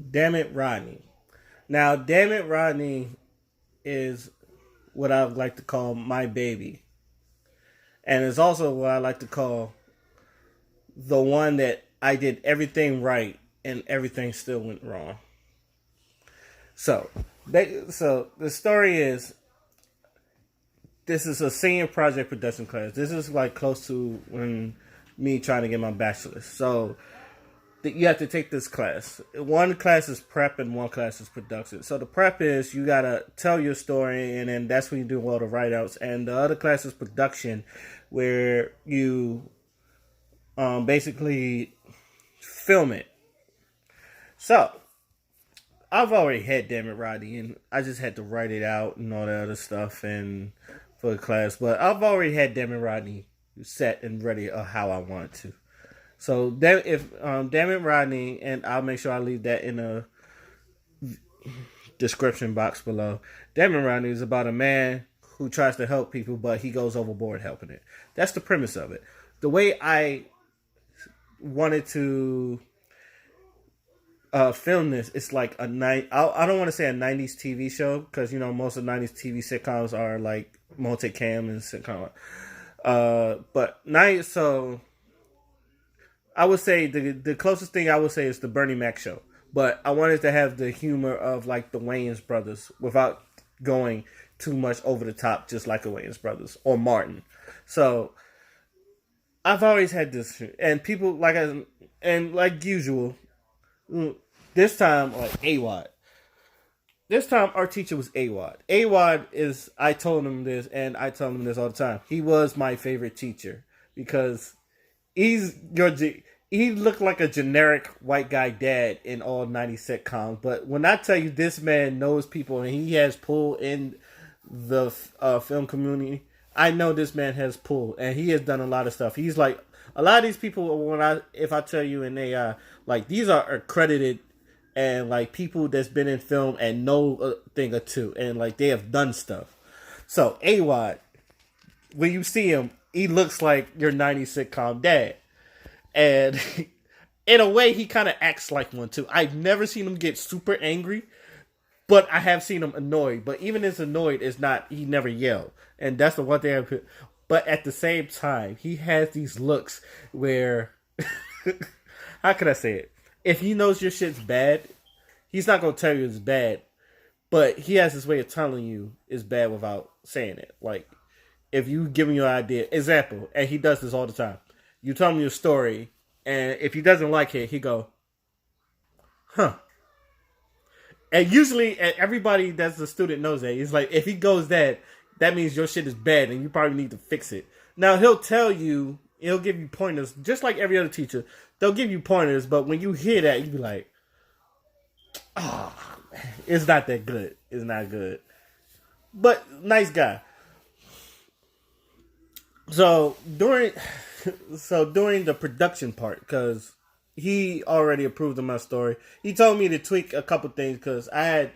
Dammit Rodney. Now, Dammit Rodney is what I would like to call my baby. And it's also what I like to call the one that I did everything right and everything still went wrong. So the story is this is a senior project production class. This is like close to when me trying to get my bachelor's. So you have to take this class. One class is prep and one class is production. So the prep is you gotta tell your story, and then that's when you do all the write outs. And the other class is production, where you basically film it. So I've already had Dammit Rodney, and I just had to write it out and all that other stuff and for the class. But I've already had Dammit Rodney set and ready of how I want to. So if Dammit Rodney, and I'll make sure I leave that in the description box below. Dammit Rodney is about a man who tries to help people, but he goes overboard helping it. That's the premise of it. The way I wanted to film this, it's like a night. I don't want to say a '90s TV show because most of '90s TV sitcoms are like multicam and sitcom. But night. So I would say the closest thing I would say is the Bernie Mac show. But I wanted to have the humor of like the Wayans brothers without going too much over the top, just like the Wayans brothers or Martin. So I've always had this, and people like usual. This time, like AWOD. This time, our teacher was AWOD. AWOD is, I told him this, and I tell him this all the time. He was my favorite teacher because he looked like a generic white guy dad in all 90s sitcoms. But when I tell you this man knows people and he has pull in the film community, I know this man has pull, and he has done a lot of stuff. He's like a lot of these people. If I tell you, and they like these are accredited and like people that's been in film and know a thing or two, and like they have done stuff. So AWOD, when you see him, he looks like your '90s sitcom dad, and in a way, he kind of acts like one too. I've never seen him get super angry, but I have seen him annoyed. But even his annoyed is not. He never yelled, and that's the one thing. But at the same time, he has these looks where, how can I say it? If he knows your shit's bad, he's not gonna tell you it's bad, but he has this way of telling you it's bad without saying it. Like if you give him your idea, example, and he does this all the time. You tell him your story, and if he doesn't like it, he go, huh. And usually, everybody that's a student knows that. He's like, if he goes that means your shit is bad, and you probably need to fix it. Now he'll tell you, he'll give you pointers, just like every other teacher. They'll give you pointers, but when you hear that, you be like, oh, it's not that good. It's not good. But nice guy. So during the production part, because he already approved of my story, he told me to tweak a couple things because I had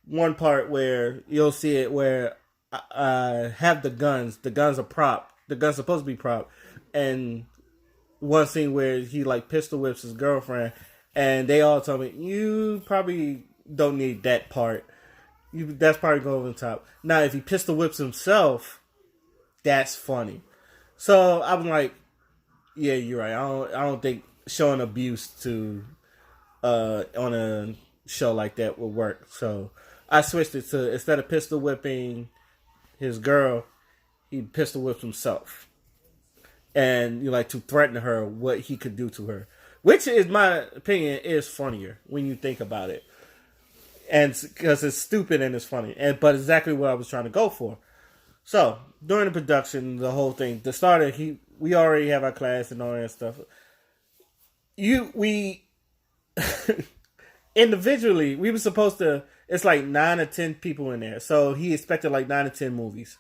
one part where you'll see it where I have the guns. The guns are prop. The gun's supposed to be prop, and one scene where he like pistol whips his girlfriend, and they all told me you probably don't need that part. That's probably going over the top. Now, if he pistol whips himself, that's funny. So I'm like, yeah, you're right. I don't think showing abuse to on a show like that would work. So I switched it to instead of pistol whipping his girl, he pistol whips himself, and to threaten her what he could do to her, which is my opinion is funnier when you think about it, and because it's stupid and it's funny, but exactly what I was trying to go for. So during the production, the whole thing, the starter, we already have our class and all that stuff. We individually, we were supposed to. It's like 9 or 10 people in there, so he expected like 9 or 10 movies.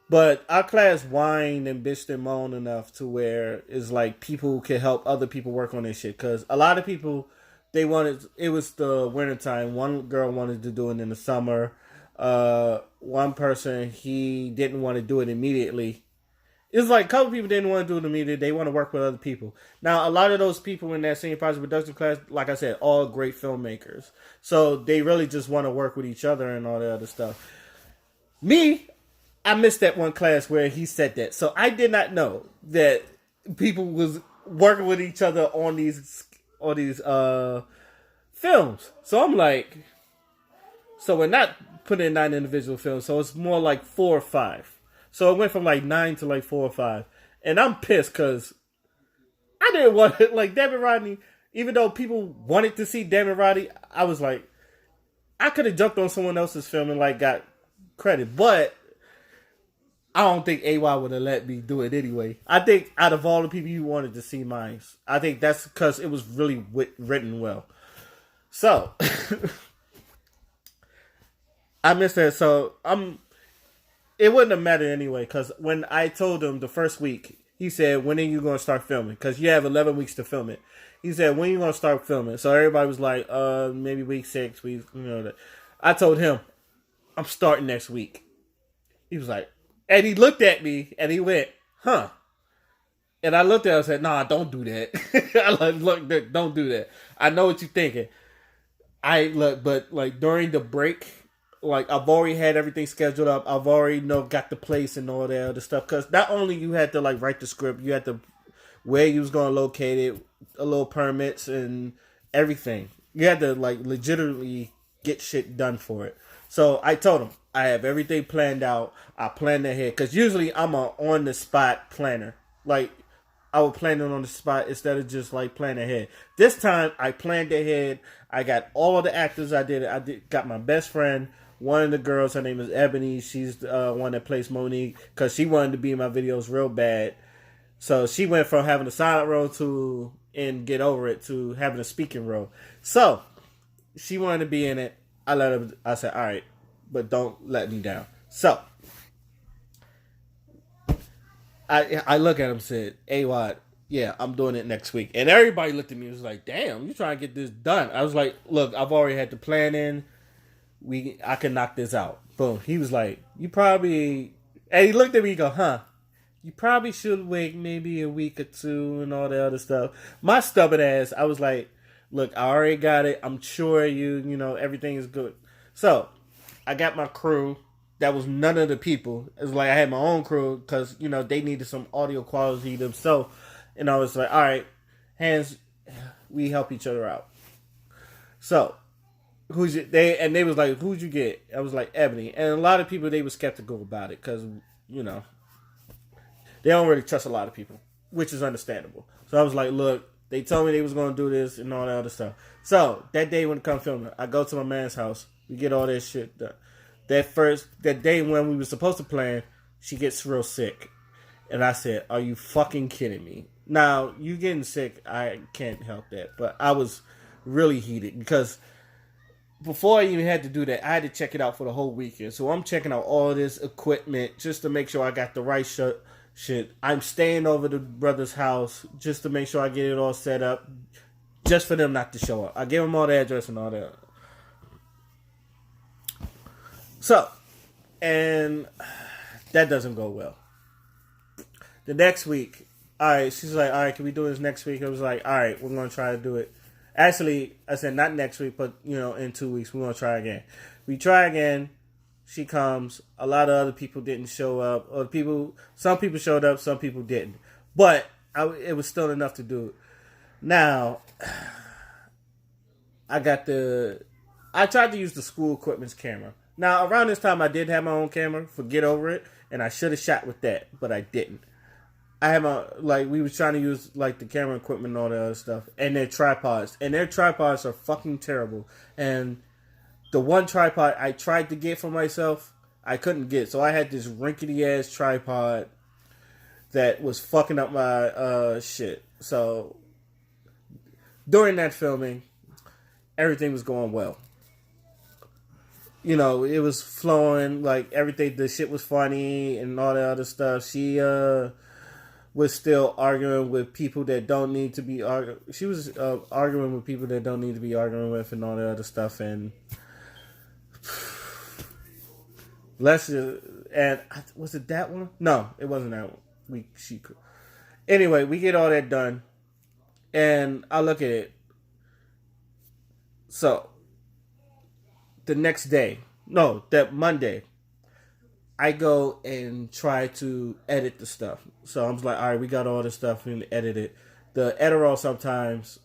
But our class whined and bitched and moaned enough to where it's like people could help other people work on this shit. Because a lot of people, it was the winter time. One girl wanted to do it in the summer. One person, he didn't want to do it immediately. It's like a couple people didn't want to do the media. They want to work with other people. Now, a lot of those people in that senior project production class, like I said, all great filmmakers. So they really just want to work with each other and all that other stuff. Me, I missed that one class where he said that. So I did not know that people was working with each other on these films. So I'm like, so we're not putting in 9 individual films. So it's more like 4 or 5. So it went from like 9 to like 4 or 5. And I'm pissed because I didn't want it. Like Dammit Rodney, even though people wanted to see Dammit Rodney, I was like, I could have jumped on someone else's film and like got credit. But I don't think AY would have let me do it anyway. I think out of all the people you wanted to see mine, I think that's because it was really written well. So I missed that. So it wouldn't have mattered anyway, because when I told him the first week, he said, when are you going to start filming? Because you have 11 weeks to film it. He said, when are you going to start filming? So everybody was like, maybe week 6. That. I told him, I'm starting next week. He was like, and he looked at me and he went, huh? And I looked at him and said, nah, don't do that. I like, look, don't do that. I know what you're thinking. But like during the break, like I've already had everything scheduled up. I've already got the place and all that other stuff. Because not only you had to like write the script, you had to where you was going to locate it, a little permits and everything. You had to like legitimately get shit done for it. So I told him I have everything planned out. I planned ahead because usually I'm a on the spot planner. Like I would plan it on the spot instead of just like planning ahead. This time I planned ahead. I got all the actors. I got my best friend. One of the girls, her name is Ebony. She's the one that plays Monique because she wanted to be in my videos real bad. So she went from having a silent role to and Get Over It to having a speaking role. So she wanted to be in it. I said, all right, but don't let me down. So I look at him and said, hey, Watt, yeah, I'm doing it next week. And everybody looked at me and was like, damn, you trying to get this done. I was like, look, I've already had the plan in. I can knock this out. Boom. He was like, you probably, and he looked at me and go, huh? You probably should wait maybe a week or 2 and all the other stuff. My stubborn ass, I was like, look, I already got it. I'm sure everything is good. So I got my crew. That was none of the people. It was like I had my own crew because, they needed some audio quality themselves. And I was like, all right, hands, we help each other out. So they was like, who'd you get? I was like, Ebony. And a lot of people, they were skeptical about it because, they don't really trust a lot of people, which is understandable. So I was like, look, they told me they was going to do this and all that other stuff. So that day when it come filming, I go to my man's house. We get all this shit done. That day when we were supposed to plan, she gets real sick. And I said, are you fucking kidding me? Now, you getting sick, I can't help that. But I was really heated because before I even had to do that, I had to check it out for the whole weekend. So I'm checking out all this equipment just to make sure I got the right shit. I'm staying over the brother's house just to make sure I get it all set up just for them not to show up. I gave them all the address and all that. So, and that doesn't go well. The next week, all right, she's like, all right, can we do this next week? I was like, all right, we're going to try to do it. Actually, I said not next week, but, in 2 weeks, we're going to try again. We try again. She comes. A lot of other people didn't show up. Some people showed up, some people didn't. But it was still enough to do it. Now, I tried to use the school equipment's camera. Now, around this time, I did have my own camera for Get Over It, and I should have shot with that, but I didn't. I have we was trying to use, the camera equipment and all that other stuff, and their tripods. And their tripods are fucking terrible. And the one tripod I tried to get for myself, I couldn't get. So I had this rinkety-ass tripod that was fucking up my shit. So during that filming, everything was going well. It was flowing, everything, the shit was funny and all that other stuff. She was still arguing with people that don't need to be arguing. She was arguing with people that don't need to be arguing with and all that other stuff. And was it that one? No, it wasn't that one. She anyway, we get all that done, and I look at it. So the next day, no, that Monday, I go and try to edit the stuff. So I'm like, all right, we got all this stuff and edit it. The Adderall sometimes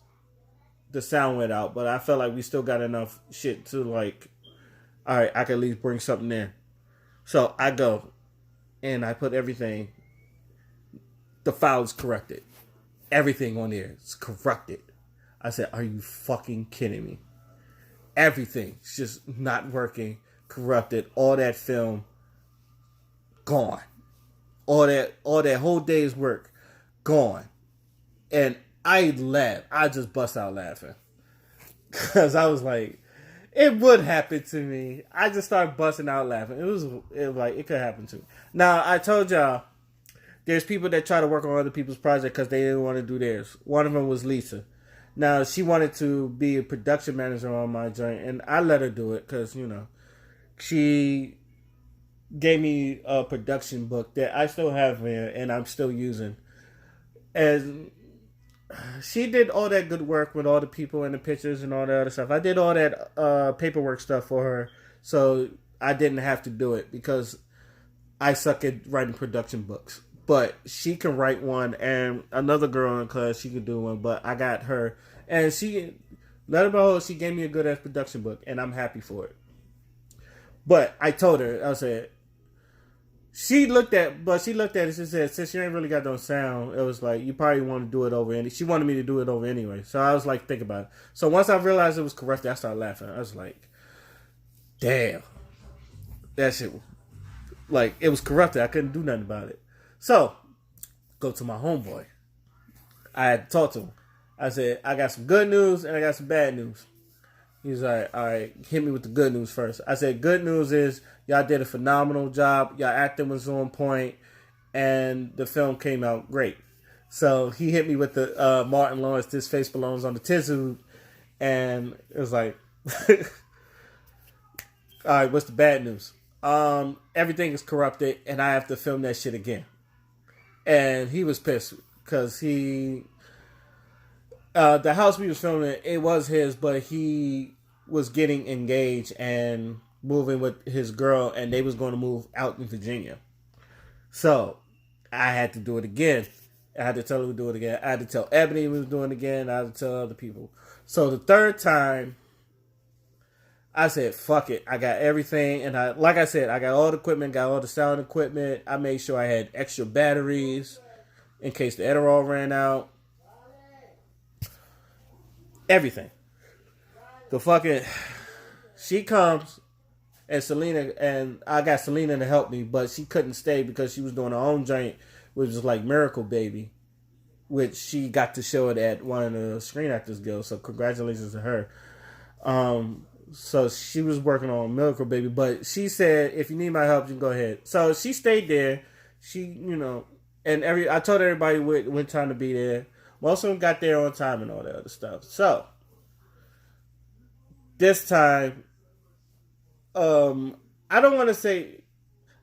the sound went out, but I felt like we still got enough shit to like, all right, I can at least bring something in. So I go and I put everything. The file is corrected. Everything on there is corrupted. I said, are you fucking kidding me? Everything's just not working, corrupted. All that film gone. All that whole day's work gone. And I laughed. I just bust out laughing. Because I was like, it would happen to me. I just started busting out laughing. It was like, it could happen to me. Now, I told y'all, there's people that try to work on other people's projects because they didn't want to do theirs. One of them was Lisa. Now, she wanted to be a production manager on my joint, and I let her do it because, you know, she gave me a production book that I still have here and I'm still using. And she did all that good work with all the people and the pictures and all the other stuff. I did all that paperwork stuff for her, so I didn't have to do it because I suck at writing production books. But she can write one, and another girl in class, she could do one, but I got her. And she, let her know, she gave me a good ass production book, and I'm happy for it. But I told her, I said, she looked at it, she said, since you ain't really got no sound, it was like, you probably want to do it over, and she wanted me to do it over anyway. So I was like, think about it. So once I realized it was correct, I started laughing. I was like, damn. That shit, like, it was corrupted. I couldn't do nothing about it. So, go to my homeboy. I had to talk to him. I said, I got some good news and I got some bad news. He's like, all right, hit me with the good news first. I said, good news is y'all did a phenomenal job. Y'all acting was on point, and the film came out great. So he hit me with the Martin Lawrence, This Face Belongs on the Tizoo, and it was like, all right, what's the bad news? Everything is corrupted, and I have to film that shit again. And he was pissed because the house we was filming, it was his, but he was getting engaged and moving with his girl, and they was going to move out in Virginia. So I had to do it again. I had to tell him to do it again. I had to tell Ebony we was doing it again. I had to tell other people. So the third time, I said, fuck it. I got everything. And like I said, I got all the equipment, got all the sound equipment. I made sure I had extra batteries in case the Adderall ran out. Everything. The fucking, she comes, and I got Selena to help me, but she couldn't stay because she was doing her own joint, which was like Miracle Baby, which she got to show it at one of the Screen Actors Guild. So congratulations to her. So she was working on Miracle Baby, but she said, if you need my help, you can go ahead. So she stayed there. She, you know, and I told everybody what time to be there. Most of them got there on time and all that other stuff. So this time, I don't want to say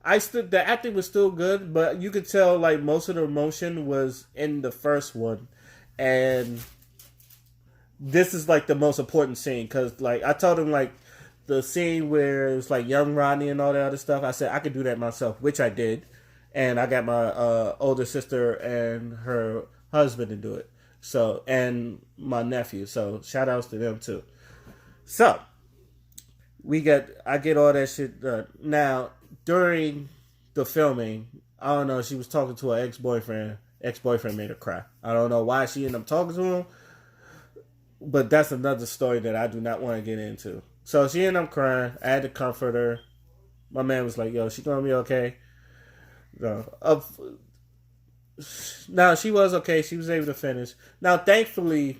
the acting was still good, but you could tell like most of the emotion was in the first one, and this is like the most important scene because like I told him like the scene where it's like young Rodney and all that other stuff. I said I could do that myself, which I did, and I got my older sister and her husband to do it. So and my nephew. So shout outs to them too. So I get all that shit done. Now during the filming, I don't know. She was talking to her ex-boyfriend. Ex-boyfriend made her cry. I don't know why she ended up talking to him. But that's another story that I do not want to get into. So she ended up crying. I had to comfort her. My man was like, yo, she gonna be okay? No. Now, she was okay. She was able to finish. Now, thankfully,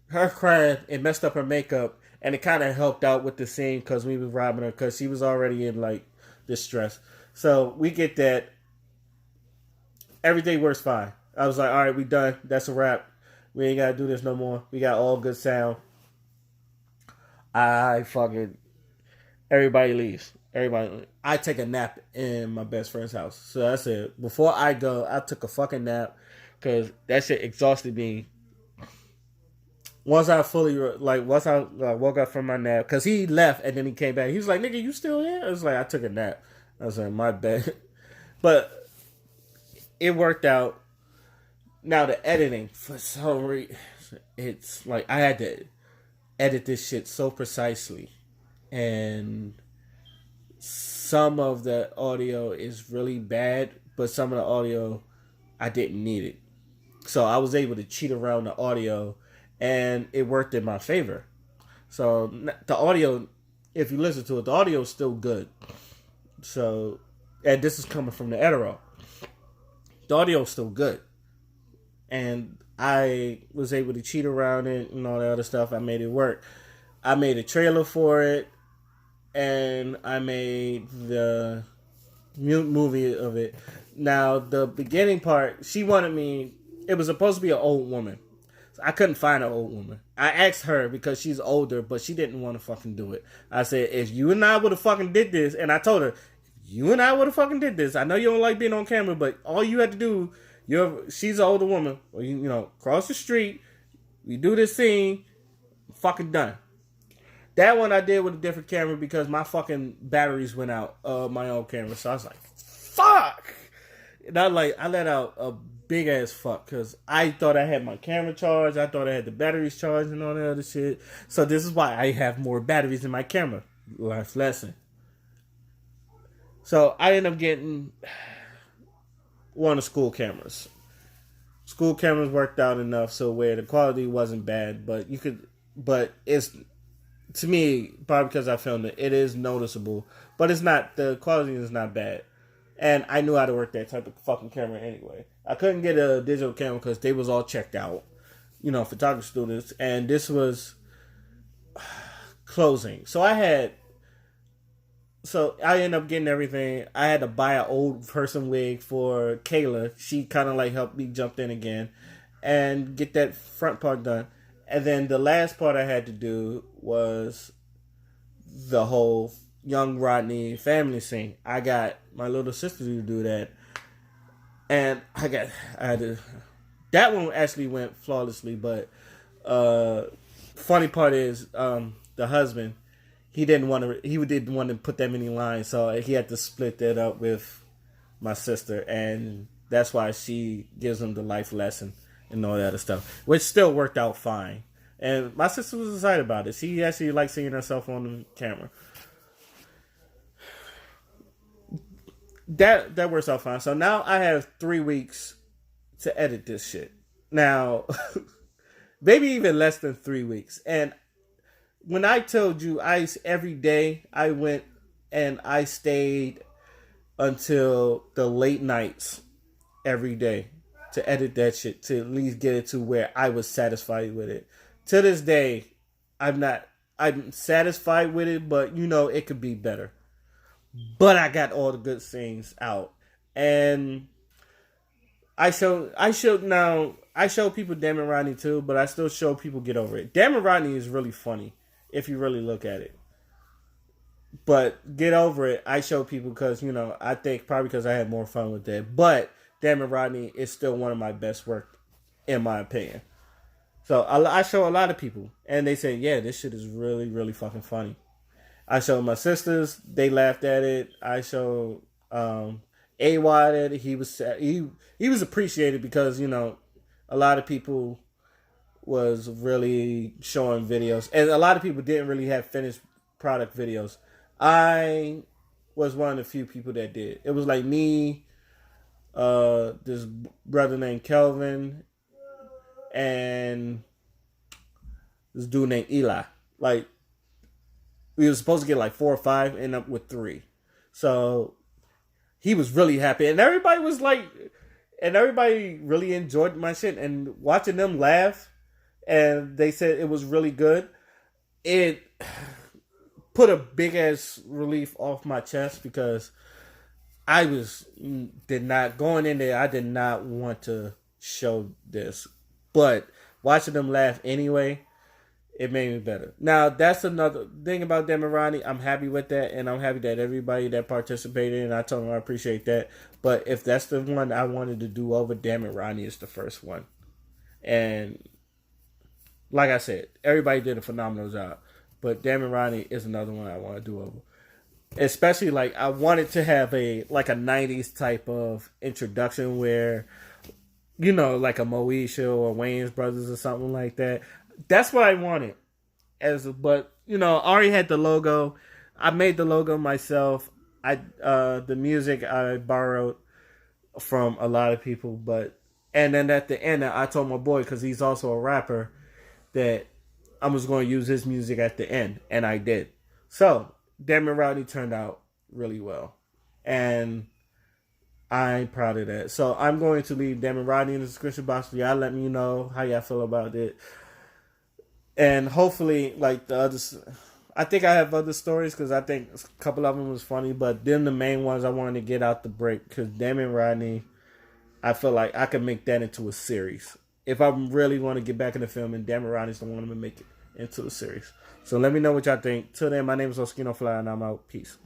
her crying, it messed up her makeup. And it kind of helped out with the scene because we was robbing her because she was already in, like, distress. So we get that. Everything works fine. I was like, all right, we done. That's a wrap. We ain't got to do this no more. We got all good sound. Everybody leaves. everybody, I take a nap in my best friend's house. So I said, before I go, I took a fucking nap because that shit exhausted me. Once I woke up from my nap, because he left and then he came back. He was like, nigga, you still here? I was like, I took a nap. I was like, my bad. But it worked out. Now the editing, for some reason, it's like I had to edit this shit so precisely. And some of the audio is really bad, but some of the audio, I didn't need it. So I was able to cheat around the audio, and it worked in my favor. So the audio, if you listen to it, the audio is still good. So, and this is coming from the Adderall. The audio is still good. And I was able to cheat around it and all that other stuff. I made it work. I made a trailer for it, and I made the movie of it. Now, the beginning part, she wanted me, it was supposed to be an old woman. So I couldn't find an old woman. I asked her because she's older, but she didn't want to fucking do it. I said, if you and I would have fucking did this, and I told her, if you and I would have fucking did this, I know you don't like being on camera, but all you had to do, she's an older woman, or you know, cross the street, we do this scene, fucking done. That one I did with a different camera because my fucking batteries went out of my own camera. So I was like, fuck! And I let out a big ass fuck because I thought I had my camera charged. I thought I had the batteries charged and all that other shit. So this is why I have more batteries in my camera. Life lesson. So I ended up getting one of school cameras. School cameras worked out enough so where the quality wasn't bad, but it's, to me, probably because I filmed it, it is noticeable. But it's not, the quality is not bad. And I knew how to work that type of fucking camera anyway. I couldn't get a digital camera because they was all checked out. You know, photography students. And this was closing. So I ended up getting everything. I had to buy an old person wig for Kayla. She kind of like helped me jump in again. And get that front part done. And then the last part I had to do was the whole young Rodney family scene. I got my little sister to do that. And that one actually went flawlessly, but funny part is the husband, he didn't want to put that many lines, so he had to split that up with my sister, and that's why she gives him the life lesson and all that other stuff, which still worked out fine. And my sister was excited about it. She actually liked seeing herself on the camera. That works out fine. So now I have 3 weeks to edit this shit. Now, maybe even less than 3 weeks. And when I told you, every day I went and I stayed until the late nights every day to edit that shit, to at least get it to where I was satisfied with it. To this day, I'm satisfied with it, but you know, it could be better. But I got all the good things out. And I show people Dammit Rodney too, but I still show people Get Over It. Dammit Rodney is really funny if you really look at it. But Get Over It, I show people because, you know, I think probably because I had more fun with that. But Dammit Rodney is still one of my best work, in my opinion. So I show a lot of people, and they say, yeah, this shit is really, really fucking funny. I showed my sisters, they laughed at it. I showed AY at it. He was appreciated because, you know, a lot of people was really showing videos, and a lot of people didn't really have finished product videos. I was one of the few people that did. It was like me, this brother named Kelvin, and this dude named Eli. Like, we were supposed to get like 4 or 5, end up with 3. So he was really happy, and everybody was like, and everybody really enjoyed my shit, and watching them laugh, and they said it was really good. It put a big ass relief off my chest because I did not want to show this, but watching them laugh anyway, It made me better. Now that's another thing about Dammit Rodney. I'm happy with that, and I'm happy that everybody that participated, and I told them I appreciate that. But if that's the one I wanted to do over, Dammit Rodney is the first one. And like I said, everybody did a phenomenal job. But Dammit Rodney is another one I want to do over. Especially like I wanted to have a like a '90s type of introduction where like a Moesha or Wayne's Brothers or something like that. That's what I wanted. But I already had the logo. I made the logo myself. The music I borrowed from a lot of people, and then at the end I told my boy, because he's also a rapper, that I was going to use his music at the end, and I did. So Dammit Rodney turned out really well, and I'm proud of that. So I'm going to leave Dammit Rodney in the description box for y'all. Let me know how y'all feel about it. And hopefully, like the others, I think I have other stories because I think a couple of them was funny. But then the main ones I wanted to get out the break, because Dammit Rodney, I feel like I could make that into a series. If I really want to get back in the film, and Dammit Rodney's the one to make it into a series. So let me know what y'all think. Till then, my name is Oskino Fly, and I'm out. Peace.